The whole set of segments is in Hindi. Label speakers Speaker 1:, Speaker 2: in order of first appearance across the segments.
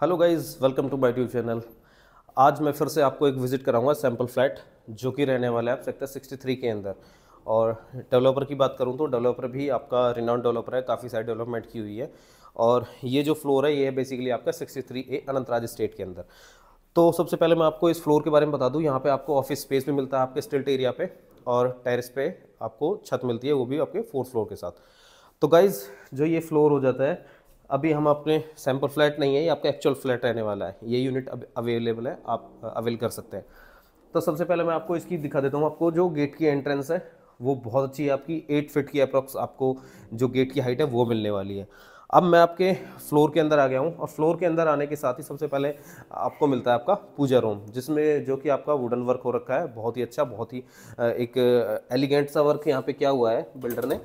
Speaker 1: Hello guys, welcome to my YouTube channel. आज मैं फिर से आपको एक विज़िट कराऊंगा सैम्पल फ्लैट, जो कि रहने वाला है आप सेक्टर 63 के अंदर। और डेवलपर की बात करूं तो डेवलपर भी आपका रिनाउंड डेवलपर है, काफ़ी सारी डेवलपमेंट की हुई है। और ये जो फ्लोर है ये है बेसिकली आपका 63A अनंतराज स्टेट के अंदर। तो सबसे पहले मैं आपको इस फ्लोर के बारे में बता दूं, यहाँ पे आपको ऑफिस स्पेस भी मिलता है आपके स्टिल्ट एरिया पे, और टेरेस पे आपको छत मिलती है, वो भी आपके 4th फ्लोर के साथ। तो गाइज़, जो ये फ्लोर हो जाता है, अभी हम अपने सैम्पल फ्लैट नहीं है, ये आपका एक्चुअल फ्लैट रहने वाला है। ये यूनिट अब अवेलेबल है, आप अवेल कर सकते हैं। तो सबसे पहले मैं आपको इसकी दिखा देता हूँ। आपको जो गेट की एंट्रेंस है वो बहुत अच्छी है, आपकी 8 फीट की अप्रॉक्स आपको जो गेट की हाइट है वो मिलने वाली है। अब मैं आपके फ्लोर के अंदर आ गया हूँ, और फ्लोर के अंदर आने के साथ ही सबसे पहले आपको मिलता है आपका पूजा रूम, जिसमें जो कि आपका वुडन वर्क हो रखा है, बहुत ही अच्छा, बहुत ही एक एलिगेंट सा वर्क यहाँ पे क्या हुआ है बिल्डर ने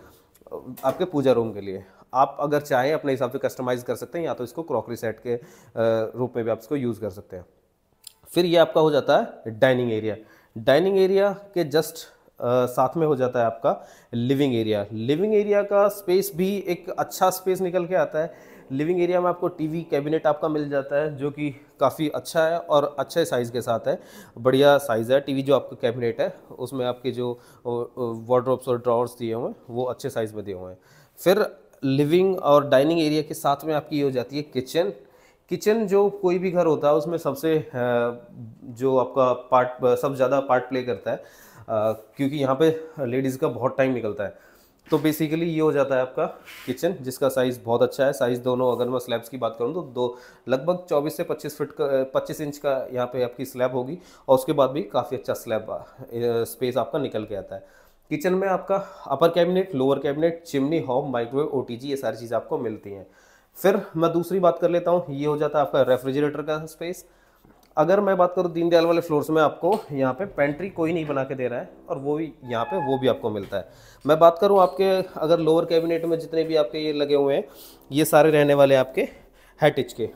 Speaker 1: आपके पूजा रूम के लिए। आप अगर चाहें अपने हिसाब से कस्टमाइज़ कर सकते हैं, या तो इसको क्रॉकरी सेट के रूप में भी आप इसको यूज़ कर सकते हैं। फिर ये आपका हो जाता है डाइनिंग एरिया। डाइनिंग एरिया के जस्ट साथ में हो जाता है आपका लिविंग एरिया। लिविंग एरिया का स्पेस भी एक अच्छा स्पेस निकल के आता है। लिविंग एरिया में आपको टीवी कैबिनेट आपका मिल जाता है, जो कि काफ़ी अच्छा है और अच्छे साइज़ के साथ है, बढ़िया साइज़ है। टीवी जो आपका कैबिनेट है उसमें आपके जो वार्डरोब्स और ड्रॉवर्स दिए हुए हैं वो अच्छे साइज़ में दिए हुए हैं। फिर लिविंग और डाइनिंग एरिया के साथ में आपकी ये हो जाती है किचन। किचन जो कोई भी घर होता है उसमें सबसे जो आपका पार्ट सबसे ज़्यादा पार्ट प्ले करता है, क्योंकि यहाँ पे लेडीज़ का बहुत टाइम निकलता है। तो बेसिकली ये हो जाता है आपका किचन, जिसका साइज़ बहुत अच्छा है। साइज़ दोनों, अगर मैं स्लैब्स की बात करूँ तो दो लगभग 24 से 25 फीट का 25 इंच का यहाँ पे आपकी स्लैब होगी, और उसके बाद भी काफ़ी अच्छा स्लैब स्पेस आपका निकल के आता है। किचन में आपका upper cabinet, lower cabinet, chimney, hob, microwave, OTG, ये सारी चीज़ें आपको मिलती हैं। फिर मैं दूसरी बात कर लेता हूँ, ये हो जाता है आपका रेफ्रिजरेटर का स्पेस। अगर मैं बात करूँ दीनदयाल वाले फ्लोर्स में, आपको यहाँ पे पेंट्री कोई नहीं बना के दे रहा है, और वो भी यहाँ पे वो भी आपको मिलता है। मैं बात करूँ आपके अगर लोअर कैबिनेट में जितने भी आपके ये लगे हुए हैं, ये सारे रहने वाले आपके हैटिच के।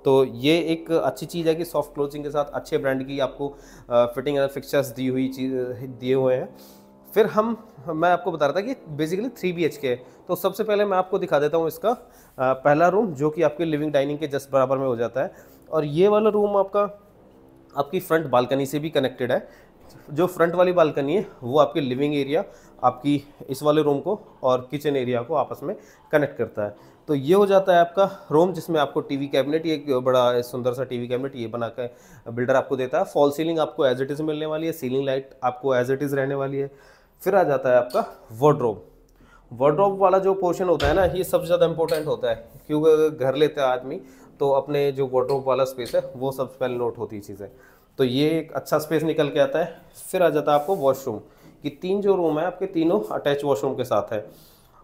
Speaker 1: तो ये एक अच्छी चीज़ है कि सॉफ्ट क्लोजिंग के साथ अच्छे ब्रांड की आपको फिटिंग एंड फिक्सचर्स दी हुई चीज़ दिए हुए हैं। फिर मैं आपको बता रहा था कि बेसिकली 3 BHK है। तो सबसे पहले मैं आपको दिखा देता हूँ इसका पहला रूम, जो कि आपके लिविंग डाइनिंग के जस्ट बराबर में हो जाता है। और ये वाला रूम आपकी फ्रंट बालकनी से भी कनेक्टेड है। जो फ्रंट वाली बालकनी है वो आपके लिविंग एरिया, आपकी इस वाले रूम को और किचन एरिया को आपस में कनेक्ट करता है। तो ये हो जाता है आपका रूम, जिसमें आपको टीवी कैबिनेट, ये एक बड़ा सुंदर सा टीवी कैबिनेट ये बना कर बिल्डर आपको देता है। फॉल सीलिंग आपको एज इट इज़ मिलने वाली है, सीलिंग लाइट आपको एज इट इज़ रहने वाली है। फिर आ जाता है आपका वार्डरोब। वार्डरोब वाला जो पोर्शन होता है ना, ये सबसे ज़्यादा इंपॉर्टेंट होता है, क्योंकि अगर घर लेते हैं आदमी तो अपने जो वार्डरोब वाला स्पेस है वो सबसे पहले नोट होती है चीज़ें। तो ये एक अच्छा स्पेस निकल के आता है। फिर आ जाता है आपको वॉशरूम, कि 3 जो रूम है आपके तीनों अटैच वॉशरूम के साथ है।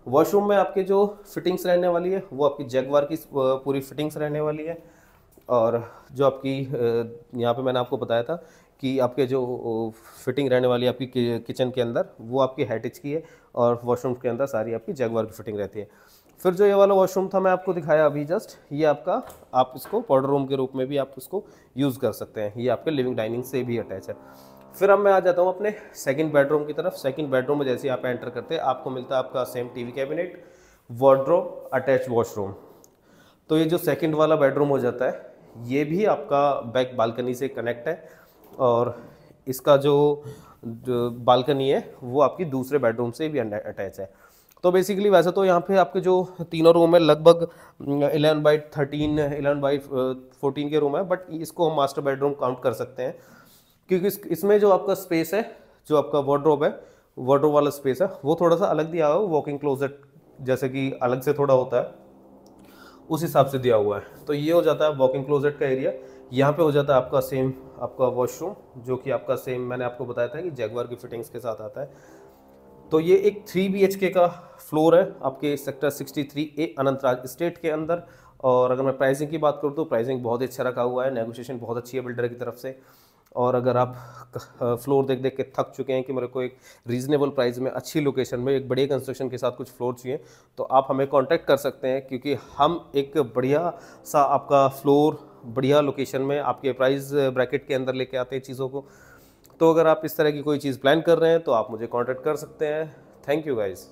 Speaker 1: वॉशरूम में आपके जो फिटिंग्स रहने वाली है वो आपकी जैगवार की पूरी फिटिंग्स रहने वाली है। और जो आपकी यहाँ पे मैंने आपको बताया था कि आपके जो फिटिंग रहने वाली है आपकी किचन के अंदर, वो आपकी हैटिच की है, और वॉशरूम के अंदर सारी आपकी जैगवार की फिटिंग रहती है। फिर जो ये वाला वॉशरूम था मैं आपको दिखाया अभी जस्ट, ये आपका आप इसको पाउडर रूम के रूप में भी आप इसको यूज़ कर सकते हैं। ये आपके लिविंग डाइनिंग से भी अटैच है। फिर अब मैं आ जाता हूँ अपने सेकंड बेडरूम की तरफ। सेकंड बेडरूम में जैसे आप एंटर करते हैं, आपको मिलता है आपका same TV cabinet, wardrobe, attach washroom. तो ये जो सेकंड वाला बेडरूम हो जाता है, ये भी आपका बैक बालकनी से कनेक्ट है, और इसका जो बालकनी है वो आपकी दूसरे बेडरूम से भी अटैच है। तो बेसिकली वैसे तो यहाँ पे आपके जो तीनों रूम है लगभग 11/13, 11/14 के रूम है, बट इसको हम मास्टर बेडरूम काउंट कर सकते हैं, क्योंकि इसमें जो आपका स्पेस है, जो आपका वार्डरोब है, वार्डरोब वाला स्पेस है, वो थोड़ा सा अलग दिया हुआ है। वॉकिंग क्लोजेट जैसे कि अलग से थोड़ा होता है, उस हिसाब से दिया हुआ है। तो ये हो जाता है वॉकिंग क्लोजेट का एरिया। यहाँ पे हो जाता है आपका सेम आपका वॉशरूम, जो कि आपका सेम मैंने आपको बताया था कि जैगवार की फिटिंग्स के साथ आता है। तो ये एक 3 BHK का फ्लोर है आपके सेक्टर 63A अनंतराज स्टेट के अंदर। और अगर मैं प्राइसिंग की बात करूँ तो प्राइसिंग बहुत ही अच्छा रखा हुआ है, नेगोशिएशन बहुत अच्छी है बिल्डर की तरफ से। और अगर आप फ्लोर देख देख के थक चुके हैं कि मेरे को एक रीज़नेबल प्राइस में अच्छी लोकेशन में एक बढ़िया कंस्ट्रक्शन के साथ कुछ फ्लोर चाहिए, तो आप हमें कांटेक्ट कर सकते हैं, क्योंकि हम एक बढ़िया सा आपका फ्लोर बढ़िया लोकेशन में आपके प्राइस ब्रैकेट के अंदर लेके आते हैं चीज़ों को। तो अगर आप इस तरह की कोई चीज़ प्लान कर रहे हैं तो आप मुझे कांटेक्ट कर सकते हैं। Thank you guys.